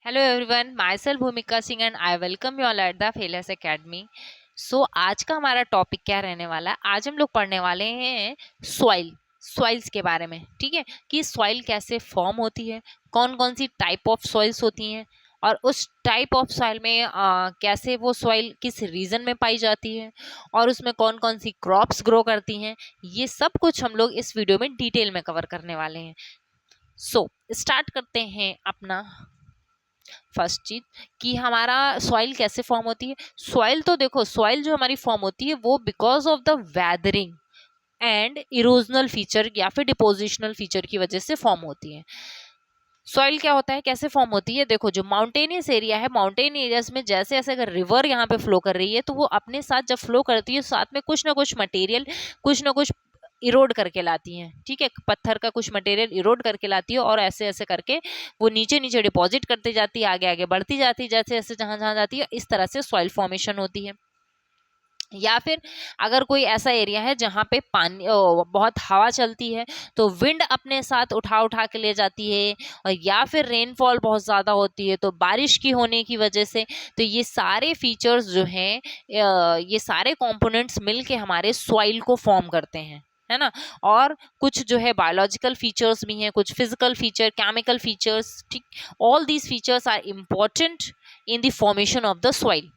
Hello everyone, myself Bhumika Singh and I welcome you all at the failures academy. So आज का हमारा topic क्या रहने वाला है? आज हम लोग पढ़ने वाले हैं सॉइल्स के बारे में। ठीक है, कि सॉइल कैसे फॉर्म होती है, कौन कौन सी टाइप ऑफ सॉइल्स होती हैं, और उस टाइप ऑफ सॉइल में कैसे वो सॉइल किस रीजन में पाई जाती है, और उसमें कौन कौन सी क्रॉप्स ग्रो करती हैं। ये सब कुछ हम लोग इस वीडियो में डिटेल में कवर करने वाले हैं। सो स्टार्ट करते हैं अपना फर्स्ट चीज कि हमारा सॉइल कैसे फॉर्म होती है। सॉइल तो देखो, सॉइल जो हमारी फॉर्म होती है वो because of the weathering and erosional feature या फिर डिपोजिशनल फीचर की वजह से फॉर्म होती है। सॉइल क्या होता है, कैसे फॉर्म होती है? देखो, जो माउंटेनियस एरिया है, माउंटेन एरियाज में जैसे जैसे अगर रिवर यहाँ पे फ्लो कर रही है तो वो अपने साथ जब फ्लो करती है साथ में कुछ ना कुछ मटेरियल, कुछ ना कुछ इरोड करके लाती हैं। ठीक है, पत्थर का कुछ मटेरियल इरोड करके लाती है और ऐसे ऐसे करके वो नीचे नीचे डिपॉजिट करती जाती है, आगे आगे बढ़ती जाती है, जैसे जैसे जहां जहां जाती है इस तरह से सॉइल फॉर्मेशन होती है। या फिर अगर कोई ऐसा एरिया है जहाँ पे पानी बहुत हवा चलती है तो विंड अपने साथ उठा उठा के ले जाती है, और या फिर रेनफॉल बहुत ज़्यादा होती है तो बारिश की होने की वजह से, तो ये सारे फीचर्स जो हैं, ये सारे कंपोनेंट्स मिल के हमारे सॉइल को फॉर्म करते हैं, है ना। और कुछ जो है बायोलॉजिकल फीचर्स भी हैं, कुछ फिजिकल फीचर, केमिकल फीचर्स। ठीक, all these features are important in the formation of the soil.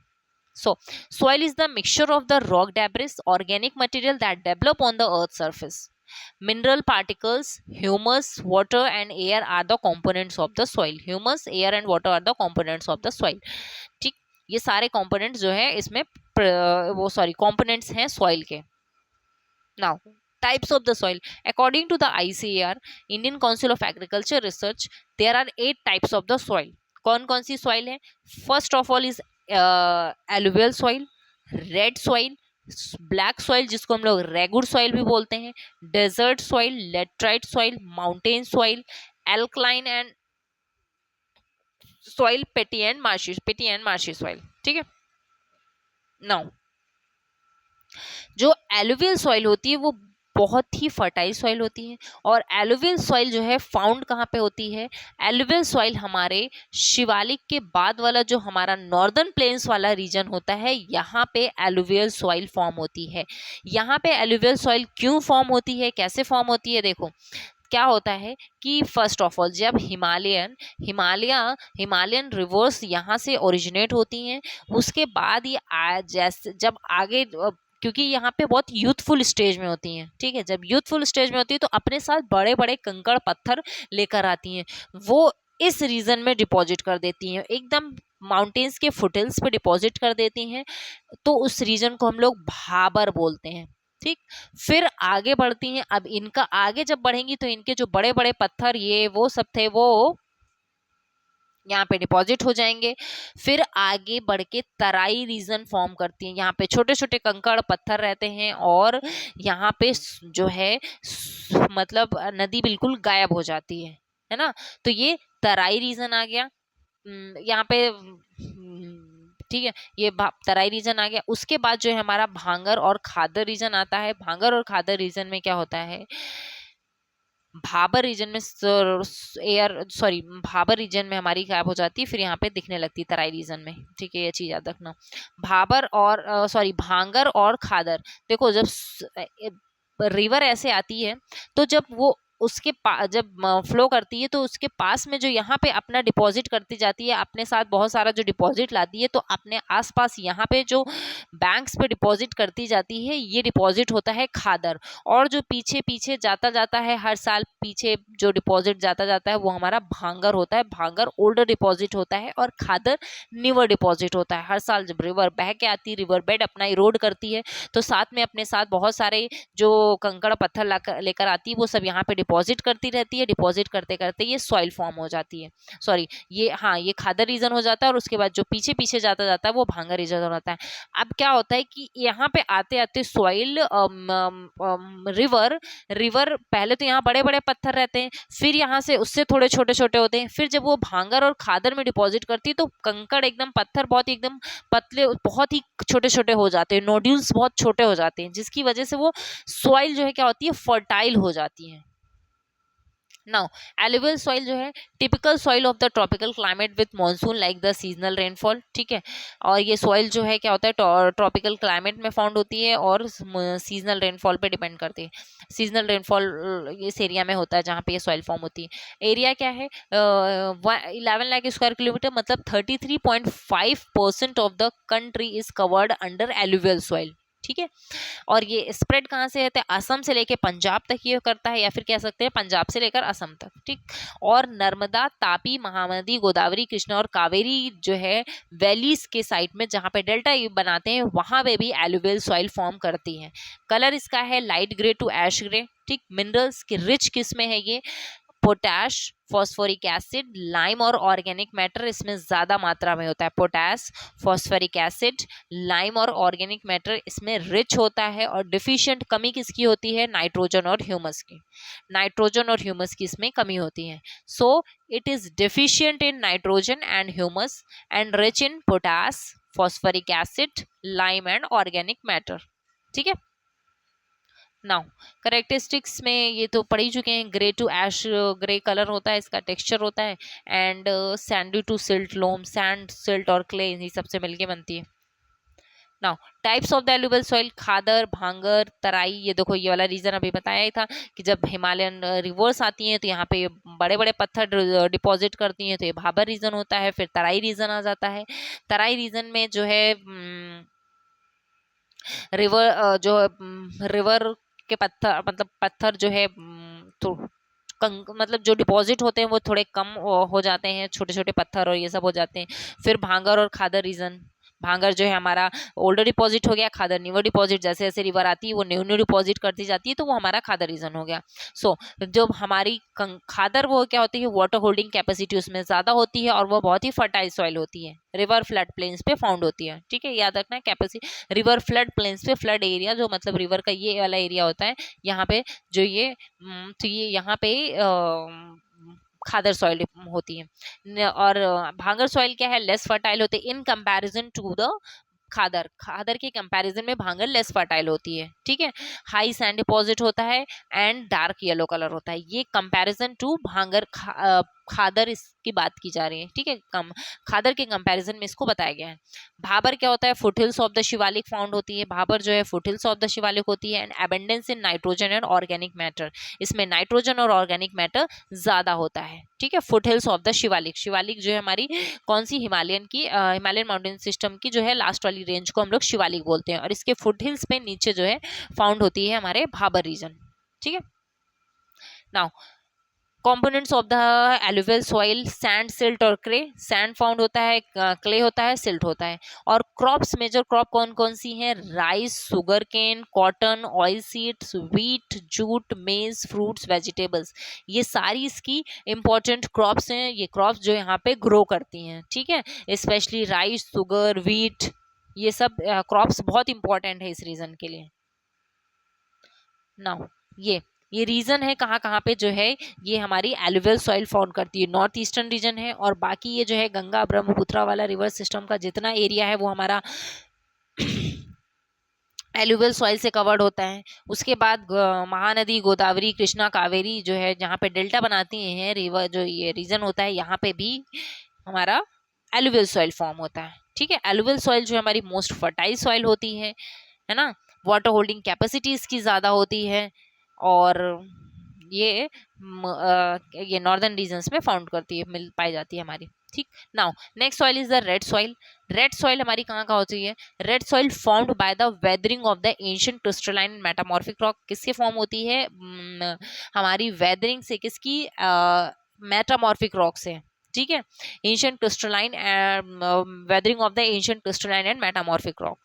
So, soil is the mixture of the rock debris, organic material that develop on the earth's surface. Mineral particles, humus, water and air are the components of the soil. Humus, air and water are the components of the soil. ठीक, ये सारे components जो है इसमें components हैं soil के. Now, types of the soil. According to the ICAR, Indian Council of Agriculture Research, there are 8 types of the soil. कौन कौन सी सॉइल है? First of all is alluvial soil, red soil, black soil जिसको हम लोग regur soil भी बोलते हैं, desert soil, laterite soil, mountain soil, alkaline and soil, peaty and marshy soil. ठीक है, नाउ जो एलुवियल सॉइल होती है वो बहुत ही फर्टाइल सॉइल होती है। और एलुवियल सॉइल जो है फाउंड कहाँ पे होती है? एलुवियल सॉइल हमारे शिवालिक के बाद वाला जो हमारा नॉर्दर्न प्लेन्स वाला रीजन होता है, यहाँ पे एलुवियल सॉइल फॉर्म होती है। यहाँ पे एलुवियल सॉइल क्यों फॉर्म होती है, कैसे फॉर्म होती है? देखो, क्या होता है कि फर्स्ट ऑफ ऑल जब हिमालयन रिवर्स यहाँ से ओरिजिनेट होती हैं, उसके बाद ये जैसे जब आगे, क्योंकि यहाँ पे बहुत यूथफुल स्टेज में होती हैं। ठीक है, जब यूथफुल स्टेज में होती है तो अपने साथ बड़े बड़े कंकड़ पत्थर लेकर आती हैं, वो इस रीजन में डिपॉजिट कर देती हैं, एकदम माउंटेन्स के फुटहिल्स पे डिपॉजिट कर देती हैं। तो उस रीजन को हम लोग भाबर बोलते हैं। ठीक, फिर आगे बढ़ती हैं। अब इनका आगे जब बढ़ेंगी तो इनके जो बड़े बड़े पत्थर ये वो सब थे वो यहाँ पे डिपॉजिट हो जाएंगे। फिर आगे बढ़ के तराई रीजन फॉर्म करती है, यहाँ पे छोटे छोटे कंकड़ पत्थर रहते हैं और यहाँ पे जो है मतलब नदी बिल्कुल गायब हो जाती है ना। तो ये तराई रीजन आ गया यहाँ पे। ठीक है, ये तराई रीजन आ गया। उसके बाद जो है हमारा भांगर और खादर रीजन आता है। भांगर और खादर रीजन में क्या होता है, भाबर रीजन में भाबर रीजन में हमारी गायब हो जाती है, फिर यहाँ पे दिखने लगती है तराई रीजन में। ठीक है, ये चीज याद रखना। भांगर और खादर, देखो जब रिवर ऐसे आती है तो जब वो उसके जब फ्लो करती है तो उसके पास में जो यहाँ पे अपना डिपॉजिट करती जाती है, अपने साथ बहुत सारा जो डिपॉजिट लाती है, तो अपने आसपास यहाँ पे जो बैंक्स पे डिपॉजिट करती जाती है, ये डिपॉजिट होता है खादर। और जो पीछे पीछे जाता जाता है, हर साल पीछे जो डिपॉजिट जाता जाता है वो हमारा भांगर होता है। भांगर ओल्डर डिपॉजिट होता है और खादर न्यूअर डिपॉजिट होता है। हर साल जब रिवर बह के आती है, रिवर बेड अपना इरोड करती है, तो साथ में अपने साथ बहुत सारे जो कंकड़ पत्थर लेकर आती है वो सब यहाँ पे डिपॉजिट करती रहती है। डिपॉजिट करते करते ये सॉइल फॉर्म हो जाती है। सॉरी, ये खादर रीजन हो जाता है और उसके बाद जो पीछे पीछे जाता जाता है वो भांगर रीजन हो जाता है। अब क्या होता है कि यहाँ पे आते आते सॉइल रिवर पहले तो यहाँ बड़े बड़े पत्थर रहते हैं, फिर यहाँ से उससे थोड़े छोटे छोटे होते हैं, फिर जब वो भांगर और खादर में डिपॉजिट करती है तो कंकड़ एकदम पत्थर बहुत एकदम पतले, बहुत ही छोटे छोटे हो जाते हैं, नोड्यूल्स बहुत छोटे हो जाते हैं, जिसकी वजह से वो सॉइल जो है क्या होती है, फर्टाइल हो जाती है। नाउ एलुवियल सॉइल जो है typical soil of the tropical climate with monsoon like the seasonal rainfall, ठीक है। और ये सॉइल जो है क्या होता है ट्रॉपिकल क्लाइमेट में फाउंड होती है और सीजनल रेनफॉल पे डिपेंड करती है। सीजनल रेनफॉल इस एरिया में होता है जहाँ पे ये सॉइल फॉर्म होती है। एरिया क्या है 11 लाख स्क्वायर किलोमीटर, मतलब 33.5% of the country is covered under alluvial soil, ठीक है। और ये स्प्रेड कहाँ से रहते हैं, असम से लेके पंजाब तक ये करता है, या फिर कह सकते हैं पंजाब से लेकर असम तक, ठीक। और नर्मदा, तापी, महानदी, गोदावरी, कृष्णा और कावेरी जो है वैलीज के साइड में जहाँ पे डेल्टा बनाते हैं वहां पे भी एलुवियल सॉइल फॉर्म करती है। कलर इसका है light grey to ash grey, ठीक। मिनरल्स की रिच किस्में है ये, पोटैश, फॉस्फोरिक एसिड, लाइम और ऑर्गेनिक मैटर इसमें ज्यादा मात्रा में होता है। पोटैश, फॉस्फोरिक एसिड, लाइम और ऑर्गेनिक मैटर इसमें रिच होता है। और डिफिशिएंट कमी किसकी होती है, नाइट्रोजन और ह्यूमस की। नाइट्रोजन और ह्यूमस की इसमें कमी होती है। So it is deficient in nitrogen and humus and rich in potash, phosphoric acid, lime and organic matter, ठीक है। नाउ करेक्टरिस्टिक्स में ये तो पढ़ ही चुके हैं, grey to ash grey colour होता है, इसका टेक्सचर होता है। And sandy to silt loam, sand, silt और क्ले ये सबसे मिलके बनती है। Now types of the alluvial soil, khadar, bhangar, Terai. ये देखो ये वाला रीजन अभी बताया ही था कि जब हिमालयन रिवर्स आती हैं तो यहाँ पे बड़े बड़े पत्थर डिपॉजिट करती हैं, तो ये भाबर रीजन होता है। फिर तराई रीजन आ जाता है। तराई रीजन में जो है रिवर के पत्थर, मतलब पत्थर जो है तो मतलब जो डिपॉजिट होते हैं वो थोड़े कम हो जाते हैं, छोटे छोटे पत्थर और ये सब हो जाते हैं। फिर भांगर और खादर रीजन, भांगर जो है हमारा ओल्डर डिपॉजिट हो गया, खादर न्यूअर डिपॉजिट, जैसे जैसे रिवर आती है वो न्यू न्यू डिपॉजिट करती जाती है, तो वो हमारा खादर रीजन हो गया। सो जब हमारी खादर वो क्या होती है, वाटर होल्डिंग कैपेसिटी उसमें ज्यादा होती है और वो बहुत ही फर्टाइल सॉइल होती है, रिवर फ्लड प्लेन्स पे फाउंड होती है, ठीक है। याद रखना है कैपेसिटी, रिवर फ्लड प्लेन्स पे, फ्लड एरिया जो मतलब रिवर का ये वाला एरिया होता है, यहाँ पे जो ये तो ये यहाँ पे खादर सॉइल होती है। और भांगर सॉइल क्या है, लेस फर्टाइल होते हैं इन कंपैरिजन टू द खादर। खादर के कंपैरिजन में भांगर लेस फर्टाइल होती है, ठीक है। हाई सैंड डिपॉजिट होता है एंड डार्क येलो कलर होता है। ये कंपैरिजन टू भांगर खादर इसकी बात की जा रही है, ठीक है। कम खादर के कंपैरिजन में इसको बताया गया है। भाबर क्या होता है, foothills of the Shivalik found होती है। भाबर जो है फुटहिल्स ऑफ द शिवालिक होती है। And abundance in nitrogen and organic matter, इसमें नाइट्रोजन और ऑर्गेनिक मैटर ज्यादा होता है, ठीक है। Foothills of the Shivalik, Shivalik जो है हमारी कौन सी हिमालयन की हिमालयन माउंटेन सिस्टम की जो है लास्ट वाली रेंज को हम लोग शिवालिक बोलते हैं। और इसके फुटहिल्स पे नीचे जो है फाउंड होती है हमारे भाबर रीजन, ठीक है। Now components of the alluvial soil, sand, silt और क्ले। सैंड फाउंड होता है, क्ले होता है, सिल्ट होता है। और क्रॉप्स, मेजर क्रॉप कौन कौन सी हैं, rice, sugar cane, cotton, oil seeds, wheat, jute, maize, fruits, vegetables, ये सारी इसकी इंपॉर्टेंट क्रॉप्स हैं। ये क्रॉप्स जो यहाँ पे ग्रो करती हैं, ठीक है। स्पेशली राइस, सुगर, व्हीट, ये सब क्रॉप्स बहुत इंपॉर्टेंट है इस रीजन के लिए। नाउ ये रीजन है कहाँ कहाँ पे जो है ये हमारी एलुवियल सॉइल फाउंड करती है, नॉर्थ ईस्टर्न रीजन है। और बाकी ये जो है गंगा ब्रह्मपुत्रा वाला रिवर सिस्टम का जितना एरिया है वो हमारा एलुवियल सॉइल से कवर्ड होता है। उसके बाद महानदी, गोदावरी, कृष्णा, कावेरी जो है जहाँ पे डेल्टा बनाती हैं रिवर, जो ये रीजन होता है यहाँ पे भी हमारा एलुवियल सॉइल फॉर्म होता है, ठीक है। एलुवियल सॉइल जो हमारी मोस्ट फर्टाइल सॉइल होती है ना। वाटर होल्डिंग कैपेसिटी इसकी ज़्यादा होती है। और ये नॉर्दर्न रीजन्स में फाउंड करती है, मिल पाई जाती है हमारी, ठीक। Now next soil is the red soil. Red soil हमारी कहाँ कहाँ होती है, red soil formed by the weathering of the ancient crystalline metamorphic rock. किससे फॉर्म होती है, हमारी वेदरिंग से, किसकी, मेटामॉर्फिक रॉक से, ठीक है। Ancient crystalline, weathering of the ancient crystalline and metamorphic rock.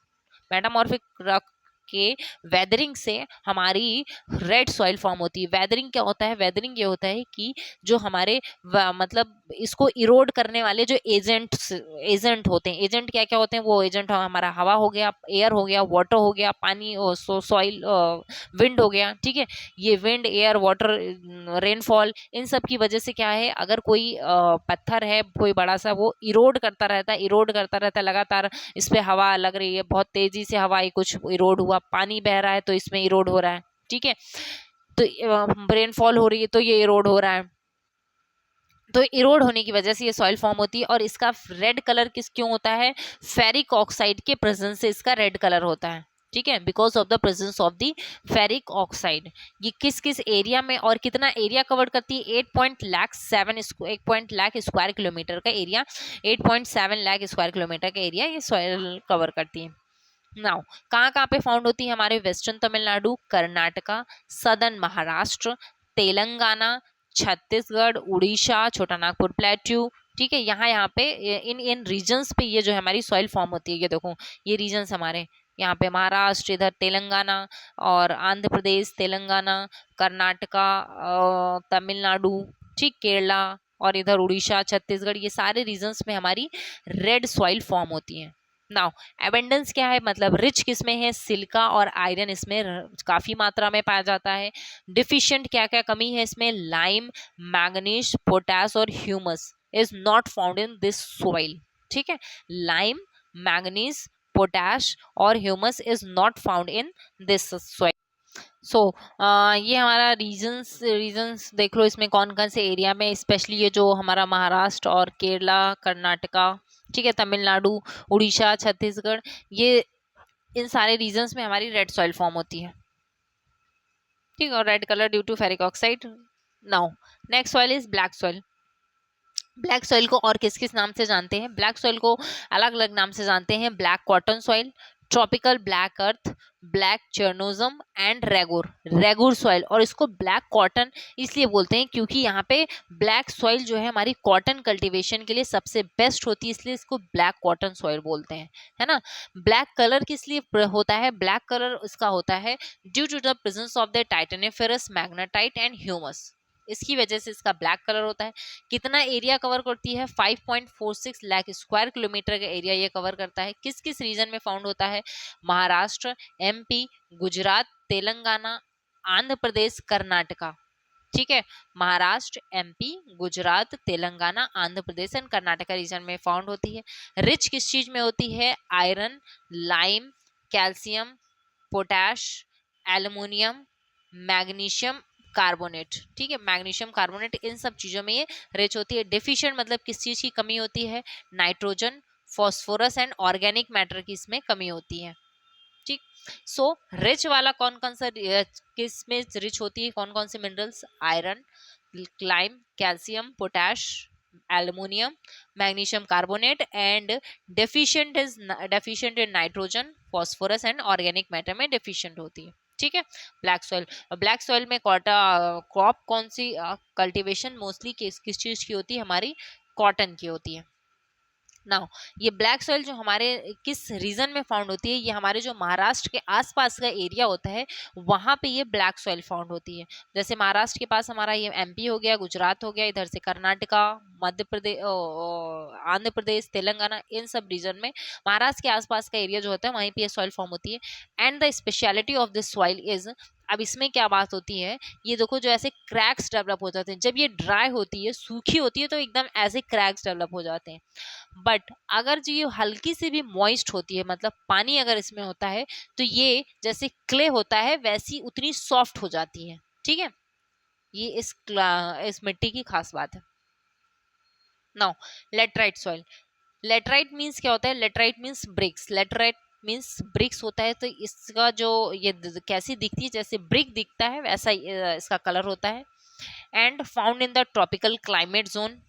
Metamorphic rock के वेदरिंग से हमारी रेड सॉइल फॉर्म होती है। वेदरिंग क्या होता है, वेदरिंग ये होता है कि जो हमारे मतलब इसको इरोड करने वाले जो एजेंट होते हैं, एजेंट क्या क्या होते हैं, वो एजेंट हमारा हवा हो गया, एयर हो गया, वाटर हो गया, पानी, सॉइल, विंड हो गया, ठीक है। ये विंड, एयर, वाटर, रेनफॉल, इन सब की वजह से क्या है, अगर कोई पत्थर है कोई बड़ा सा, वो इरोड करता रहता है लगातार, इस पे हवा लग रही है, बहुत तेजी से हवा आई, कुछ इरोड हुआ, पानी बह रहा है तो इसमें इरोड हो रहा है, ठीक है। तो रेनफॉल हो रही है तो ये इरोड हो रहा है, तो इरोड होने की वजह से ये सॉइल फॉर्म होती है। और इसका रेड कलर किस क्यों होता है? फेरिक ऑक्साइड के प्रेजेंस से इसका रेड कलर होता है, ठीक है, because of the presence of the ferric oxide. ये किस किस एरिया में और कितना एरिया कवर करती है? 8.7 स्क्वायर किलोमीटर का एरिया, 8.7 लाख स्क्वायर किलोमीटर का एरिया ये सॉइल कवर करती है। नाउ कहाँ पे फाउंड होती है? हमारे वेस्टर्न तमिलनाडु, कर्नाटका, सदर्न महाराष्ट्र, तेलंगाना, छत्तीसगढ़, उड़ीसा, छोटा नागपुर प्लेट्यू, ठीक है, यहाँ पे इन इन रीजन्स पे ये जो है हमारी सॉइल फॉर्म होती है। ये देखो ये रीजन्स हमारे यहाँ पे महाराष्ट्र, इधर तेलंगाना और आंध्र प्रदेश, तेलंगाना, कर्नाटका, तमिलनाडु, ठीक, केरला और इधर उड़ीसा, छत्तीसगढ़, ये सारे रीजन्स में हमारी रेड सॉइल फॉर्म होती है। नाउ एबेंडेंस क्या है? मतलब रिच किसमें है? सिलिका और आयरन इसमें काफी मात्रा में पाया जाता है। डिफिशिएंट क्या क्या कमी है इसमें? लाइम, मैंगनीज, पोटास और humus is not found in this soil, ठीक है, लाइम, मैंगनीज, पोटाश और humus is not found in this soil. So ये हमारा रीजन्स देख लो, इसमें कौन कौन से एरिया में, स्पेशली ये जो हमारा महाराष्ट्र और केरला, कर्नाटका, ठीक है, तमिलनाडु, उड़ीसा, छत्तीसगढ़, ये इन सारे रीजन्स में हमारी रेड सॉइल फॉर्म होती है, ठीक है, और red colour due to ferric oxide. Now next soil is black soil. Black soil को और किस किस नाम से जानते हैं? ब्लैक सॉइल को अलग अलग नाम से जानते हैं। Black cotton soil, tropical black earth, black chernozem and regur soil. और इसको ब्लैक कॉटन इसलिए बोलते हैं क्योंकि यहाँ पे ब्लैक सॉइल जो है हमारी कॉटन कल्टीवेशन के लिए सबसे बेस्ट होती है, इसलिए इसको ब्लैक कॉटन सॉइल बोलते हैं, है ना। ब्लैक कलर किस लिए होता है? ब्लैक कलर इसका होता है due to the presence of the titaniferous, magnetite and humus, इसकी वजह से इसका ब्लैक कलर होता है। कितना एरिया कवर करती है? 5.46 लाख स्क्वायर किलोमीटर का एरिया ये कवर करता है। किस किस रीजन में फाउंड होता है? महाराष्ट्र, एमपी, गुजरात, तेलंगाना, आंध्र प्रदेश, कर्नाटका, ठीक है, Maharashtra, MP, Gujarat, Telangana, Andhra Pradesh and Karnataka region में फाउंड होती है। रिच किस चीज में होती है? Iron, lime, calcium, potash, aluminium, magnesium carbonate, ठीक है, मैग्नीशियम कार्बोनेट, इन सब चीजों में ये रिच होती है। डेफिशिएंट मतलब किस चीज की कमी होती है? Nitrogen, phosphorus and organic matter की इसमें कमी होती है, ठीक। सो रिच वाला कौन कौन सा किस में रिच होती है? कौन कौन से minerals? Iron, lime, calcium, potash, aluminium, magnesium carbonate and deficient in nitrogen, phosphorus and organic matter में डेफिशिएंट होती है, ठीक है। ब्लैक सॉइल, ब्लैक सॉइल में क्रॉप कौन सी कल्टीवेशन मोस्टली किस चीज की होती है? हमारी कॉटन की होती है। नाउ ये ब्लैक सॉइल जो हमारे किस रीजन में फाउंड होती है? ये हमारे जो महाराष्ट्र के आसपास का एरिया होता है वहां पे ये ब्लैक सॉइल फाउंड होती है। जैसे महाराष्ट्र के पास हमारा ये एमपी हो गया, गुजरात हो गया, इधर से कर्नाटका, मध्य प्रदेश, आंध्र प्रदेश, तेलंगाना, इन सब रीजन में महाराष्ट्र के आसपास का एरिया जो होता है वहीं पे ये सॉइल फॉर्म होती है। And the speciality of this soil is, अब इसमें क्या बात होती है, ये देखो जो ऐसे क्रैक्स डेवलप हो जाते हैं जब ये ड्राई होती है, सूखी होती है तो एकदम ऐसे क्रैक्स डेवलप हो जाते हैं। बट अगर जो ये हल्की सी भी मॉइस्ट होती है, मतलब पानी अगर इसमें होता है, तो ये जैसे क्ले होता है वैसी उतनी सॉफ्ट हो जाती है, ठीक है, ये इस मिट्टी की खास बात है। Now laterite soil. Laterite means क्या होता है? Laterite means bricks, laterite means bricks होता है। तो इसका जो ये कैसी दिखती है? जैसे ब्रिक दिखता है वैसा इसका कलर होता है। And found in the tropical climate zone.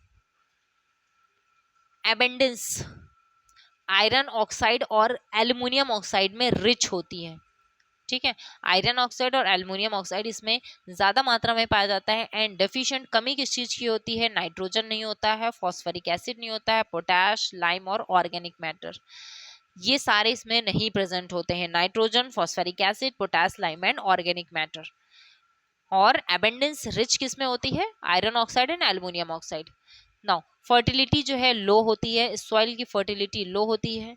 Abundance iron oxide और एल्युमिनियम ऑक्साइड में रिच होती है, ठीक है, आयरन ऑक्साइड और एल्युमिनियम ऑक्साइड इसमें ज्यादा मात्रा में पाया जाता है। एंड डेफिशिएंट कमी किस चीज की होती है? नाइट्रोजन नहीं होता है, फॉस्फोरिक एसिड नहीं होता है, पोटैश, लाइम और ऑर्गेनिक मैटर, ये सारे इसमें नहीं प्रेजेंट होते हैं। Nitrogen, phosphoric acid, potash, lime and organic matter. और एबेंडेंस रिच किस में होती है? Iron oxide and aluminium oxide. Now fertility जो है लो होती है, सॉइल की फर्टिलिटी लो होती है।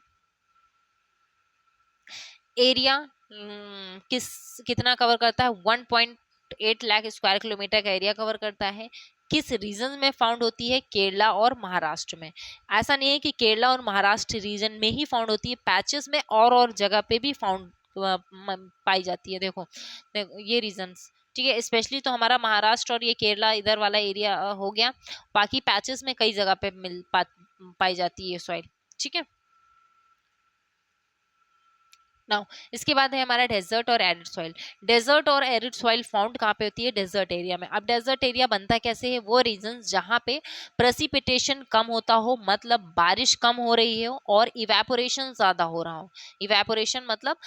एरिया कितना कवर करता है? 1.8 लाख स्क्वायर किलोमीटर का एरिया कवर करता है। किस रीजन में फाउंड होती है? केरला और महाराष्ट्र में। ऐसा नहीं है कि केरला और महाराष्ट्र रीजन में ही फाउंड होती है, पैचेस में और जगह पे भी फाउंड पाई जाती है। देखो ये रीजन्स ठीक है। स्पेशली तो हमारा महाराष्ट्र और ये केरला इधर वाला एरिया हो गया। बाकी पैचेस में कई जगह पे पाई जाती है सॉइल। ठीक है। नाउ इसके बाद है हमारा डेजर्ट और एरिड सॉइल। डेजर्ट और एरिड सॉइल फाउंड कहाँ पे होती है? डेजर्ट एरिया में। अब डेजर्ट एरिया बनता कैसे है? वो रीजन जहाँ पे प्रेसिपिटेशन कम होता हो, मतलब बारिश कम हो रही हो और इवेपोरेशन ज्यादा हो रहा हो। इवेपोरेशन मतलब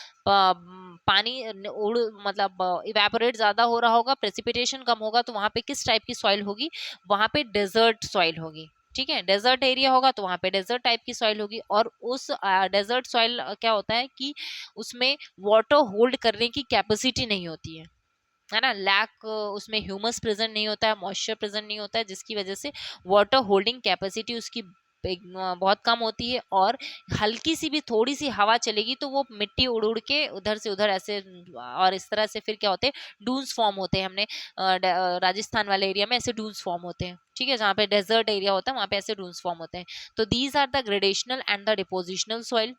पानी उड़ मतलब इवेपोरेट ज्यादा हो रहा होगा, प्रेसिपिटेशन कम होगा, तो वहां पे किस टाइप की सॉइल होगी? वहां पे डेजर्ट सॉइल होगी। ठीक है। डेजर्ट एरिया होगा तो वहां पे डेजर्ट टाइप की सॉइल होगी। और उस डेजर्ट सॉइल क्या होता है कि उसमें वाटर होल्ड करने की कैपेसिटी नहीं होती है ना। लैक उसमें ह्यूमस प्रेजेंट नहीं होता है, मॉइस्चर प्रेजेंट नहीं होता है, जिसकी वजह से वाटर होल्डिंग कैपेसिटी उसकी बहुत कम होती है। और हल्की सी भी थोड़ी सी हवा चलेगी तो वो मिट्टी उड़ उड़ के उधर से उधर ऐसे, और इस तरह से फिर क्या होते हैं? डून्स फॉर्म होते हैं। हमने राजस्थान वाले एरिया में ऐसे डून्स फॉर्म होते हैं। ठीक है। जहाँ पे डेजर्ट एरिया होता है वहाँ पे ऐसे डून्स फॉर्म होते हैं। तो these are the gradational and the depositional soil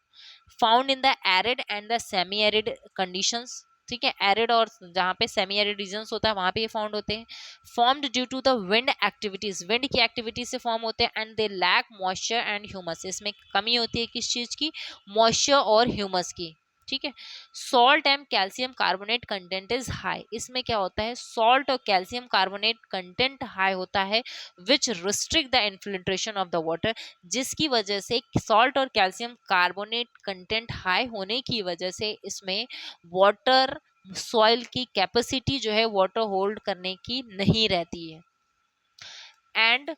found in the arid and the semi arid conditions. ठीक है। एरिड और जहाँ पे सेमी एरिड रीजन्स होता है वहां पे ये फाउंड होते हैं। Formed due to the wind activities, wind की एक्टिविटी से फॉर्म होते हैं। And they lack moisture and humus, इसमें कमी होती है किस चीज की? मॉइस्चर और ह्यूमस की। ठीक है। Salt and calcium carbonate content is high, इसमें क्या होता है? सॉल्ट और कैल्शियम कार्बोनेट कंटेंट हाई होता है, which restrict the infiltration of the water, जिसकी वजह से सॉल्ट और कैल्शियम कार्बोनेट कंटेंट हाई होने की वजह से इसमें वाटर सॉइल की कैपेसिटी जो है वाटर होल्ड करने की नहीं रहती है। एंड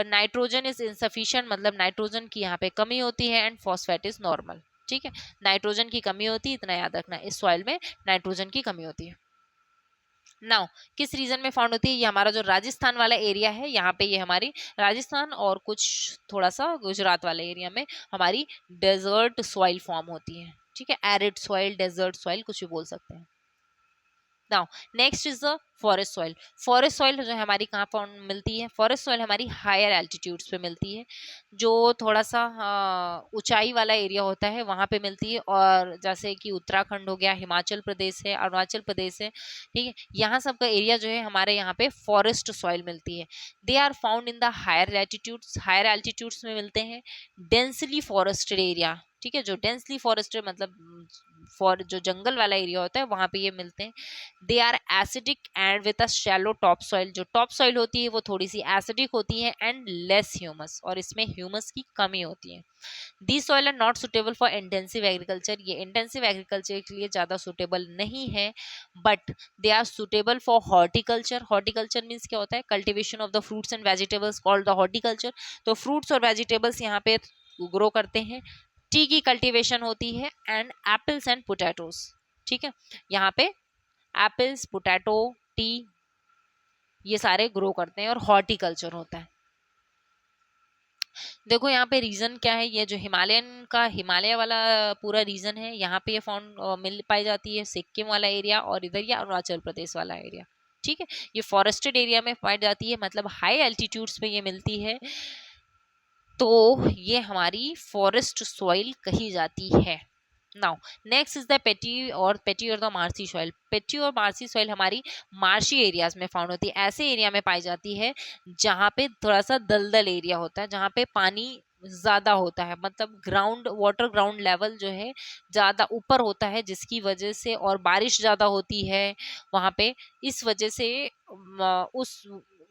नाइट्रोजन इज इनसफिशिएंट, मतलब नाइट्रोजन की यहाँ पे कमी होती है। And phosphate is normal. ठीक है। नाइट्रोजन की कमी होती है, इतना याद रखना, इस सॉइल में नाइट्रोजन की कमी होती है। नाउ किस रीजन में फाउंड होती है? ये हमारा जो राजस्थान वाला एरिया है, यहाँ पे ये हमारी राजस्थान और कुछ थोड़ा सा गुजरात वाले एरिया में हमारी डेजर्ट सॉइल फॉर्म होती है। ठीक है। एरिड सॉइल, डेजर्ट सॉइल, कुछ भी बोल सकते हैं। Now next is the forest soil. Forest soil जो है हमारी कहाँ पर मिलती है? फॉरेस्ट सॉइल हमारी हायर एल्टीट्यूड्स पे मिलती है, जो थोड़ा सा ऊंचाई वाला एरिया होता है वहां पे मिलती है। और जैसे कि उत्तराखंड हो गया, हिमाचल प्रदेश है, अरुणाचल प्रदेश है। ठीक है। यहाँ सब का एरिया जो है हमारे यहाँ पे फॉरेस्ट सॉइल मिलती है। They are found in the higher altitudes, higher altitudes में मिलते हैं। डेंसली फॉरेस्टेड एरिया, ठीक है, जो डेंसली फॉरेस्टेड मतलब फॉर जो जंगल वाला एरिया होता है वहां पे ये मिलते हैं। They are acidic and with a shallow top soil, जो टॉप सॉइल होती है वो थोड़ी सी एसिडिक होती है एंड लेस ह्यूमस, और इसमें ह्यूमस की कमी होती है। The soil are not suitable for intensive agriculture, ये इंटेंसिव एग्रीकल्चर के लिए ज़्यादा सुटेबल नहीं है, but they are suitable for horticulture. Horticulture means क्या होता है? Cultivation of the fruits and vegetables called the horticulture. तो फ्रूट्स और वेजिटेबल्स यहाँ पे ग्रो करते हैं। टी की कल्टीवेशन होती है एंड एप्पल्स एंड पोटैटोज। ठीक है। यहाँ पे एप्पल्स, पोटैटो, टी, ये सारे ग्रो करते हैं और हॉर्टिकल्चर होता है। देखो यहाँ पे रीजन क्या है? ये जो हिमालयन का हिमालय वाला पूरा रीजन है, यहाँ पे ये फाउंड मिल पाई जाती है। सिक्किम वाला एरिया और इधर ये अरुणाचल प्रदेश वाला एरिया। ठीक है। ये फॉरेस्टेड एरिया में पाई जाती है, मतलब हाई एल्टीट्यूड्स पे ये मिलती है, तो ये हमारी फॉरेस्ट सॉइल कही जाती है। नाउ नेक्स्ट इज द पेटी और द मार्सी सॉइल। पेटी और मार्सी सॉइल हमारी मार्शी एरियाज में फाउंड होती है, ऐसे एरिया में पाई जाती है जहाँ पे थोड़ा सा दलदल एरिया होता है, जहाँ पे पानी ज्यादा होता है, मतलब ग्राउंड लेवल जो है ज्यादा ऊपर होता है, जिसकी वजह से, और बारिश ज्यादा होती है वहां पे, इस वजह से उस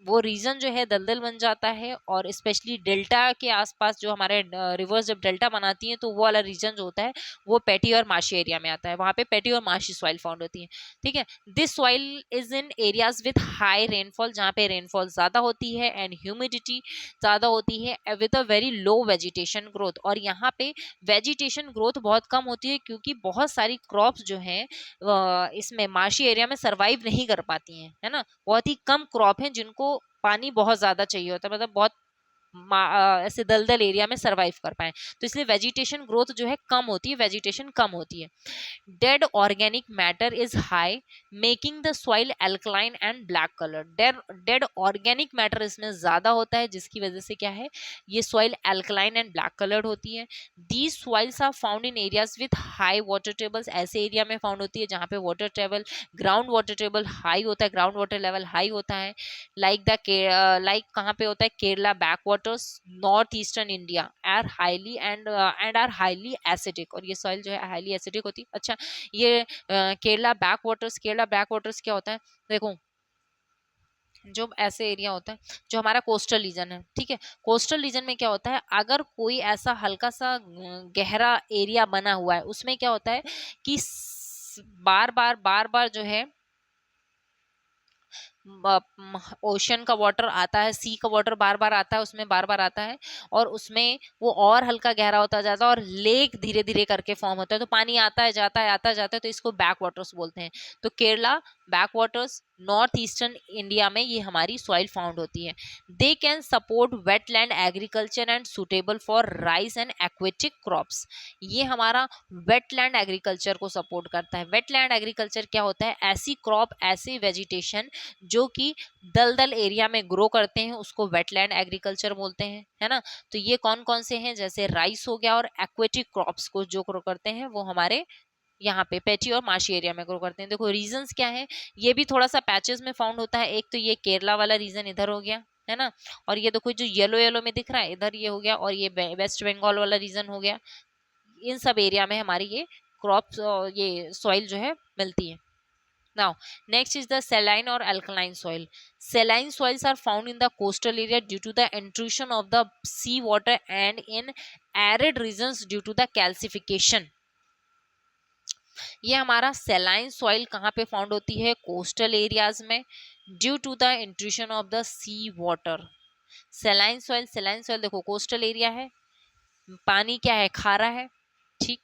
वो रीजन जो है दलदल बन जाता है। और स्पेशली डेल्टा के आसपास जो हमारे रिवर्स जब डेल्टा बनाती हैं तो वो वाला रीजन जो होता है वो पेटी और मार्शी एरिया में आता है, वहां पे पेटी और मार्शी सॉइल फाउंड होती है। ठीक है। This soil is in areas with high rainfall, जहाँ पे रेनफॉल ज्यादा होती है एंड ह्यूमिडिटी ज्यादा होती है, with a very low vegetation growth, और यहाँ पे वेजिटेशन ग्रोथ बहुत कम होती है क्योंकि बहुत सारी क्रॉप्स जो हैं इसमें मार्शी एरिया में सरवाइव नहीं कर पाती हैं, है ना। बहुत ही कम क्रॉप है जिनको पानी बहुत ज्यादा चाहिए होता है, मतलब बहुत ऐसे दलदल एरिया में सरवाइव कर पाए, तो इसलिए वेजिटेशन ग्रोथ जो है कम होती है, वेजिटेशन कम होती है। Dead organic matter is high, making the soil alkaline and black colour. Dead organic matter इसमें ज्यादा होता है, जिसकी वजह से क्या है, ये soil alkaline and black coloured होती है। These soils are found in areas with high water tables, ऐसे एरिया में फाउंड होती है जहाँ पे water table, ground water table high होता है, ग्राउंड वाटर लेवल हाई होता है। लाइक कहाँ पे होता है, Kerala backwaters, north eastern India are highly and are highly acidic, और ये सॉइल जो है हाईली एसिडिक होती है। अच्छा, ये केरला बैक वाटर्स क्या होता है, देखो जो ऐसे एरिया होता है जो हमारा कोस्टल रीजन है, ठीक है, कोस्टल रीजन में क्या होता है, अगर कोई ऐसा हल्का सा गहरा एरिया बना हुआ है, उसमें क्या होता है कि बार बार जो है ओशन का वाटर आता है, सी का वाटर बार बार आता है, उसमें बार बार आता है, और उसमें वो और हल्का गहरा होता जाता है और लेक धीरे धीरे करके फॉर्म होता है, तो पानी आता है जाता है आता जाता है, तो इसको बैक वाटर्स बोलते हैं। तो Kerala backwaters, north eastern India में ये हमारी सॉइल फाउंड होती है। They can support wetland agriculture and suitable for rice and aquatic crops. ये हमारा वेटलैंड एग्रीकल्चर को सपोर्ट करता है। वेटलैंड एग्रीकल्चर क्या होता है, ऐसी क्रॉप, ऐसे वेजिटेशन जो कि दलदल एरिया में ग्रो करते हैं, उसको वेटलैंड एग्रीकल्चर बोलते हैं, है ना। तो ये कौन कौन से हैं, जैसे राइस हो गया, और एक्वेटिक क्रॉप्स को जो ग्रो करते हैं वो हमारे यहाँ पे पेटी और माशी एरिया में ग्रो करते हैं। देखो रीजंस क्या है, ये भी थोड़ा सा पैचेस में फाउंड होता है। एक तो ये केरला वाला रीजन इधर हो गया, है ना, और ये देखो जो येलो येलो में दिख रहा है इधर ये हो गया, और ये वेस्ट बंगाल वाला रीजन हो गया। इन सब एरिया में हमारी ये क्रॉप्स, ये सॉइल जो है मिलती है। Now, next is the saline or alkaline soil. Saline soils are found in the coastal area due to the intrusion of the sea water and in arid regions due to the calcification. ये हमारा saline soil कहाँ पे found होती है, coastal areas में, due to the intrusion of the sea water. Saline soil देखो coastal area है, पानी क्या है, खारा है, ठीक,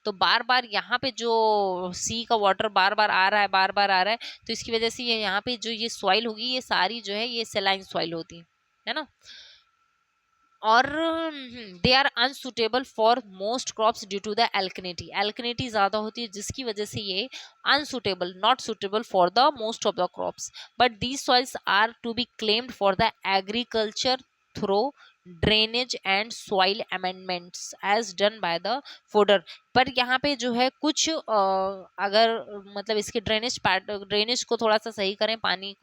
तो बार बार यहाँ पे जो सी का वाटर बार बार आ रहा है, बार बार आ रहा है, तो इसकी वजह से ये यहाँ पे जो ये सॉइल होगी, ये सारी जो है ये सेलाइन सॉइल होती है ना। और they are unsuitable for most crops due to the alkalinity, alkalinity ज़्यादा होती है जिसकी वजह से ये unsuitable, not suitable for the most of the crops, but these soils are to be claimed for the agriculture through drainage and soil amendments as done by the fodder. पर यहाँ पे जो है कुछ अगर मतलब इसके ड्रेनेज को थोड़ा सा सही करें, पानी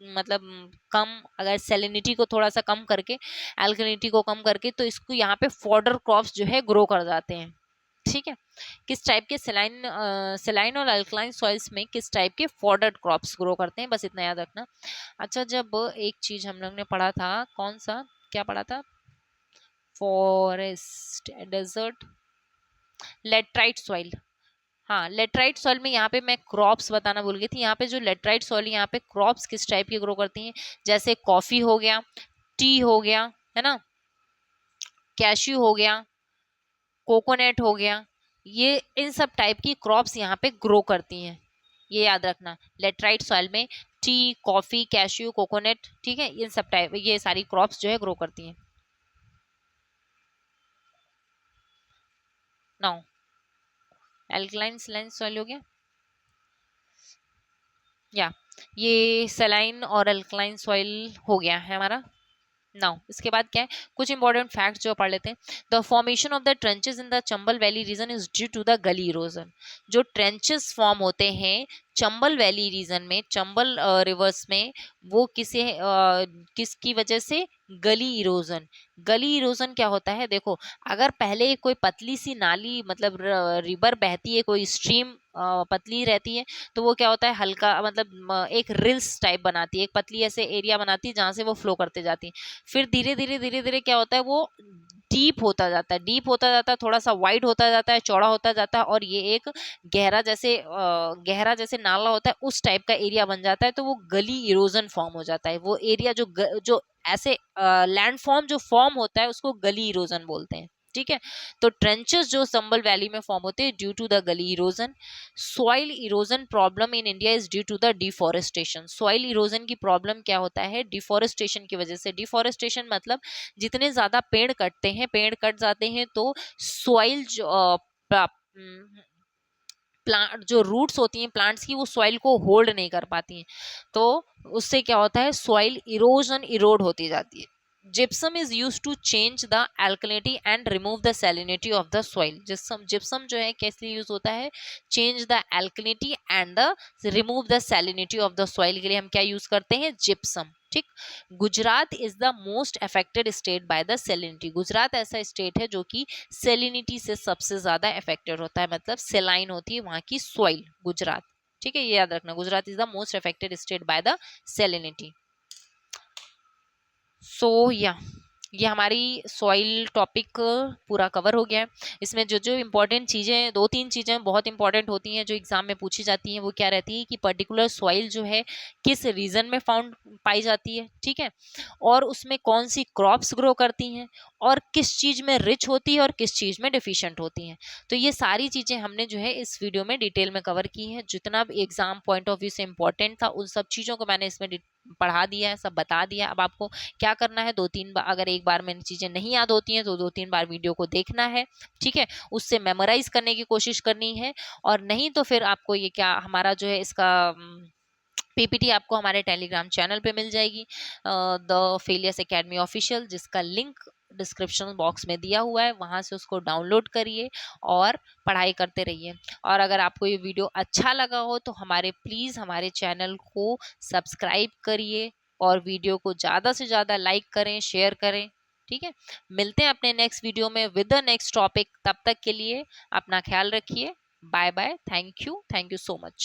मतलब कम, अगर सेलिनिटी को थोड़ा सा कम करके, एल्कलिनिटी को कम करके, तो इसको यहाँ पे फॉडर क्रॉप्स जो है ग्रो कर जाते हैं, ठीक है। किस टाइप के सेलाइन और अल्कलाइन सॉइल्स में किस टाइप के फॉडर्ड क्रॉप्स ग्रो करते हैं, बस इतना याद रखना। अच्छा, जब एक चीज हम लोग ने पढ़ा था, कौन सा, क्या पढ़ा था, फॉरेस्ट डेजर्ट, लेटराइट सॉइल, हाँ लेटराइट सॉइल में यहाँ पे मैं क्रॉप्स बताना भूल गई थी। यहाँ पे जो लेटराइट सॉइल, यहाँ पे क्रॉप्स किस टाइप की ग्रो करती हैं, जैसे कॉफी हो गया, टी हो गया, है ना, कैश्यू हो गया, कोकोनट हो गया, ये इन सब टाइप की क्रॉप्स यहाँ पे ग्रो करती हैं, ये याद रखना। लेटराइट सॉइल में टी, कॉफी, कैश्यू, कोकोनट, ठीक है, इन सब टाइप, ये सारी क्रॉप्स जो है ग्रो करती हैं। नाउ एल्कलाइन सलाइन सॉइल हो गया, या ये सलाइन और अल्कलाइन सॉइल हो गया है हमारा। नाउ इसके बाद क्या है, कुछ इंपॉर्टेंट फैक्ट्स जो पढ़ लेते हैं। The formation of the trenches in the Chambal valley region is due to the gully erosion. जो ट्रेंचेस फॉर्म होते हैं चंबल वैली रीजन में, चंबल रिवर्स में, वो किसकी वजह से, गली इरोजन। गली इरोजन क्या होता है, देखो अगर पहले कोई पतली सी नाली, मतलब रिवर बहती है, कोई स्ट्रीम पतली रहती है, तो वो क्या होता है, हल्का मतलब एक रिल्स टाइप बनाती है, एक पतली ऐसे एरिया बनाती है जहाँ से वो फ्लो करते जाती है। फिर धीरे धीरे क्या होता है, वो डीप होता जाता है, डीप होता जाता है, थोड़ा सा वाइड होता जाता है, चौड़ा होता जाता है, और ये एक गहरा जैसे नाला होता है उस टाइप का एरिया बन जाता है, तो वो गली इरोजन फॉर्म हो जाता है। वो एरिया जो ऐसे लैंड फॉर्म जो फॉर्म होता है उसको गली इरोजन बोलते हैं, ठीक है। तो ट्रेंचेस जो संबल वैली में फॉर्म होते हैं due to the gully erosion. Soil erosion problem in India is due to the deforestation. Soil erosion की प्रॉब्लम क्या होता है, डिफॉरेस्टेशन की वजह से। डिफॉरेस्टेशन मतलब जितने ज्यादा पेड़ कटते हैं, पेड़ कट जाते हैं तो सॉइल जो प्लांट जो रूट्स होती हैं प्लांट्स की, वो सॉइल को होल्ड नहीं कर पाती हैं, तो उससे क्या होता है, सॉइल इरोजन, इरोड होती जाती है। Gypsum is use to change the alkalinity and remove the salinity of the soil. Gypsum जो है किस लिए यूज होता है, change the alkalinity and the remove the salinity of the soil के लिए हम क्या यूज करते हैं, जिप्सम। ठीक। Gujarat is the most affected state by the salinity. Gujarat ऐसा स्टेट है जो कि सेलिनिटी से सबसे ज्यादा अफेक्टेड होता है, मतलब सेलाइन होती है वहां की सॉइल, गुजरात। ठीक है, ये याद रखना, Gujarat is the most affected state by the salinity. So या ये हमारी सॉइल टॉपिक पूरा कवर हो गया है। इसमें जो जो इम्पोर्टेंट चीज़ें, 2-3 चीज़ें बहुत इंपॉर्टेंट होती हैं जो एग्जाम में पूछी जाती हैं, वो क्या रहती है कि पर्टिकुलर सॉइल जो है किस रीजन में फाउंड पाई जाती है, ठीक है, और उसमें कौन सी क्रॉप्स ग्रो करती हैं, और किस चीज़ में रिच होती है और किस चीज़ में डिफिशिएंट होती हैं। तो ये सारी चीज़ें हमने जो है इस वीडियो में डिटेल में कवर की हैं। जितना भी एग्जाम पॉइंट ऑफ व्यू से इम्पोर्टेंट था उन सब चीज़ों को मैंने इसमें पढ़ा दिया है, सब बता दिया। अब आपको क्या करना है, 2-3 बार, अगर एक बार में चीजें नहीं याद होती हैं तो 2-3 बार वीडियो को देखना है, ठीक है, उससे मेमोराइज करने की कोशिश करनी है। और नहीं तो फिर आपको ये क्या, हमारा जो है इसका पीपीटी आपको हमारे टेलीग्राम चैनल पे मिल जाएगी, द फेलियर्स एकेडमी ऑफिशियल, जिसका लिंक डिस्क्रिप्शन बॉक्स में दिया हुआ है, वहां से उसको डाउनलोड करिए और पढ़ाई करते रहिए। और अगर आपको ये वीडियो अच्छा लगा हो तो प्लीज़ हमारे चैनल को सब्सक्राइब करिए और वीडियो को ज़्यादा से ज़्यादा लाइक करें, शेयर करें। ठीक है, मिलते हैं अपने नेक्स्ट वीडियो में विद द नेक्स्ट टॉपिक। तब तक के लिए अपना ख्याल रखिए। Bye bye. Thank you so much.